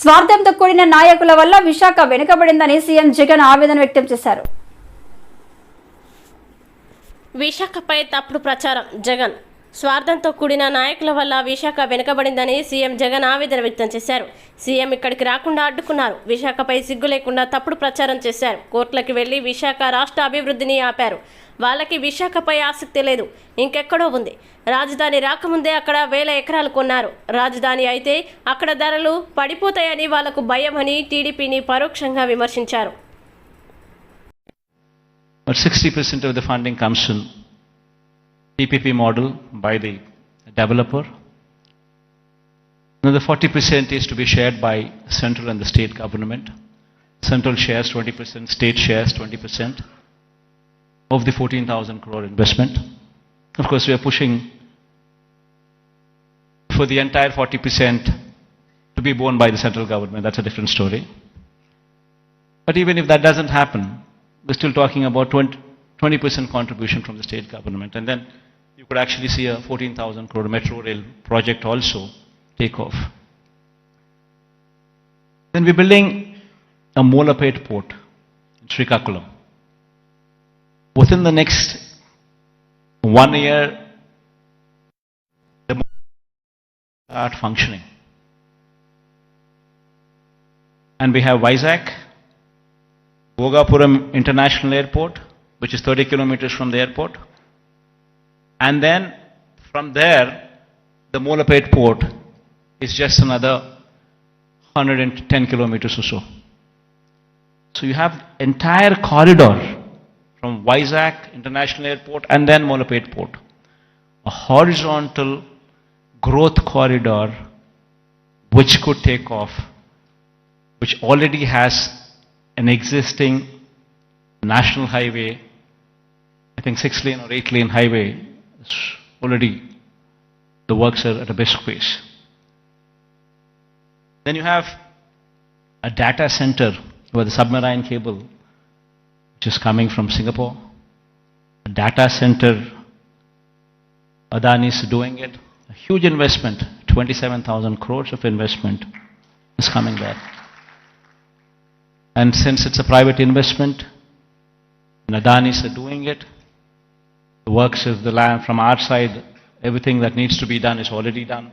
స్వార్థంతో కూడిన నాయకుల వల్ల విశాఖ వెనుకబడిందని సీఎం జగన్ ఆవేదన వ్యక్తం చేశారు. విశాఖపై తప్పుడు ప్రచారం. జగన్ స్వార్థంతో కూడిన నాయకుల వల్ల విశాఖ వెనుకబడిందని సీఎం జగన్ ఆవేదన వ్యక్తం చేశారు. సీఎం ఇక్కడికి రాకుండా అడ్డుకున్నారు. విశాఖపై సిగ్గు లేకుండా తప్పుడు ప్రచారం చేశారు. కోర్టులకు వెళ్లి విశాఖ రాష్ట్ర అభివృద్ధిని ఆపారు. వాళ్ళకి విశాఖపై ఆసక్తి లేదు, ఇంకెక్కడో ఉంది. రాజధాని రాకముందే అక్కడ 1000 ఎకరాలు కొన్నారు. రాజధాని అయితే అక్కడ ధరలు పడిపోతాయని వాళ్లకు భయమని టీడీపీని పరోక్షంగా విమర్శించారు. But 60% of the funding comes in PPP model by the developer. Another 40% is to be shared by central and the state government. Central shares 20%, state shares 20% of the 14,000 crore investment. Of course, we are pushing for the entire 40% to be borne by the central government. That's a different story. But even if that doesn't happen, we're still talking about 20% contribution from the state government. And then you could actually see a 14,000 crore metro rail project also take off. Then we're building a Molapet port in Srikakulam. Within the next 1 year, the start functioning. And we have Vizag, Bhogapuram International Airport, which is 30 kilometers from the airport. And then from there, the Molapet port is just another 110 kilometers or so. So you have entire corridor from Vizag International Airport and then Molapet port. A horizontal growth corridor which could take off, which already has an existing national highway, I think 6-lane or 8-lane highway, already the works are at a best pace. Then you have a data center where the submarine cable, which is coming from Singapore, a data center, Adani is doing it, a huge investment, 27,000 crores of investment is coming there. And since it's a private investment, and Adani is doing it, the works of the land from our side, everything that needs to be done is already done.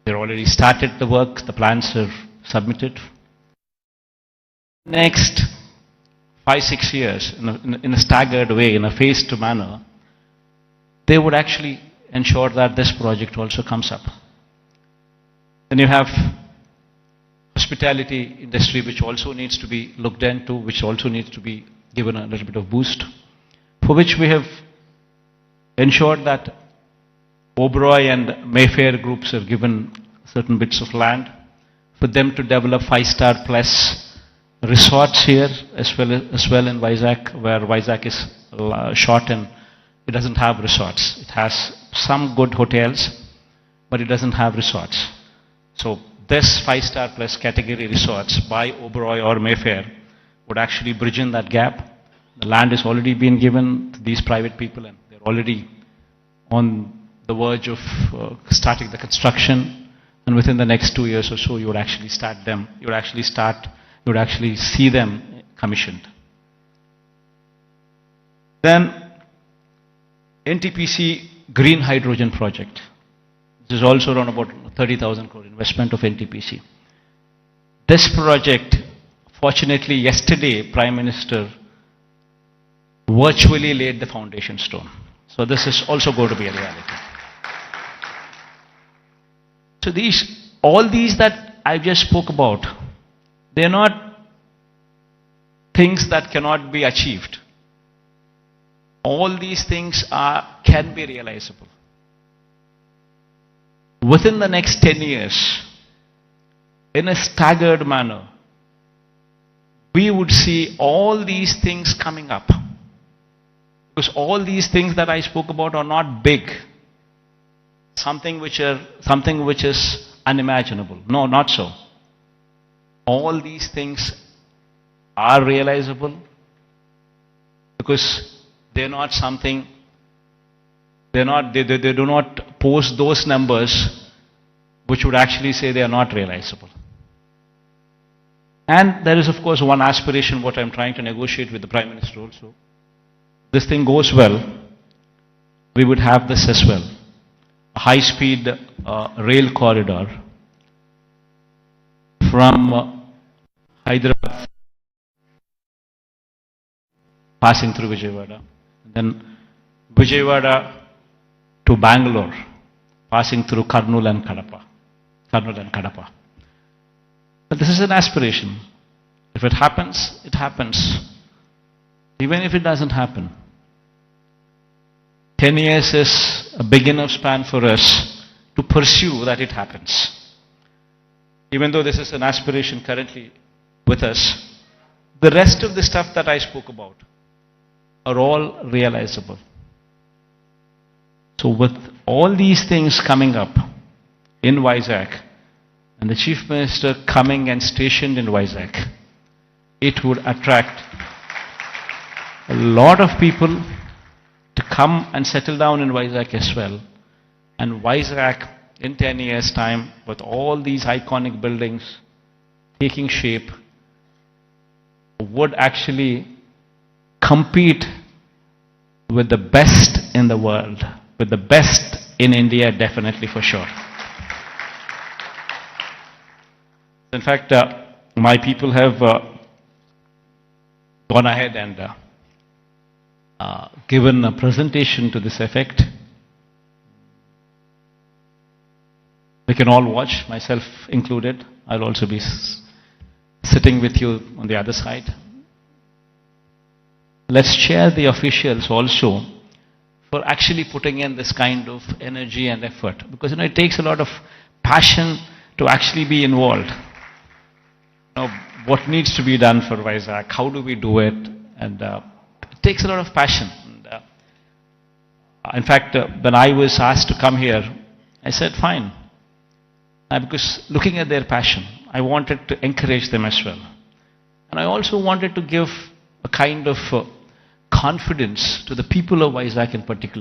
They've already started the work, the plans are submitted. Next 5-6 years, in a staggered way, in a phased manner, they would actually ensure that this project also comes up. Then you have hospitality industry, which also needs to be looked into, which also needs to be given a little bit of boost, for which we have ensured that Oberoi and Mayfair groups have given certain bits of land for them to develop 5-star plus resorts here as well in Vizag, where Vizag is short and it doesn't have resorts. It has some good hotels, but it doesn't have resorts. So this 5-star plus category resorts by Oberoi or Mayfair would actually bridge in that gap. The land has already been given to these private people and they're already on the verge of starting the construction. And within the next 2 years or so, you would actually start them. You would actually see them commissioned. Then NTPC Green Hydrogen Project. This is also around about 30,000 crore investment of NTPC. This project, fortunately yesterday, Prime Minister virtually laid the foundation stone. So this is also going to be a reality. So all these that I just spoke about, they're not things that cannot be achieved. All these things can be realizable. Within the next 10 years, in a staggered manner, we would see all these things coming up. Because all these things that I spoke about are not big. Something which is unimaginable. No, not so. All these things are realizable because they're not something, they do not post those numbers which would actually say they are not realizable. And there is, of course, one aspiration what I'm trying to negotiate with the Prime Minister also. This thing goes well, we would have this as well. A high-speed rail corridor from Hyderabad passing through Vijayawada, then Vijayawada to Bangalore, passing through Kurnool and Kadapa. But this is an aspiration. If it happens, it happens. Even if it doesn't happen, 10 years is a big enough span for us to pursue that it happens. Even though this is an aspiration currently with us, the rest of the stuff that I spoke about are all realizable. So with all these things coming up in Vizag, and the Chief Minister coming and stationed in Vizag, it would attract a lot of people to come and settle down in Vizag as well. And Vizag in 10 years' time, with all these iconic buildings taking shape, would actually compete with the best in the world, with the best in India, definitely for sure. In fact, my people have gone ahead and given a presentation to this effect. We can all watch, myself included. I'll also be sitting with you on the other side. Let's share the officials also for actually putting in this kind of energy and effort. Because it takes a lot of passion to actually be involved. What needs to be done for Vizag, how do we do it, and it takes a lot of passion. And, in fact, when I was asked to come here, I said fine, because looking at their passion, I wanted to encourage them as well. And I also wanted to give a kind of confidence to the people of Vizag in particular.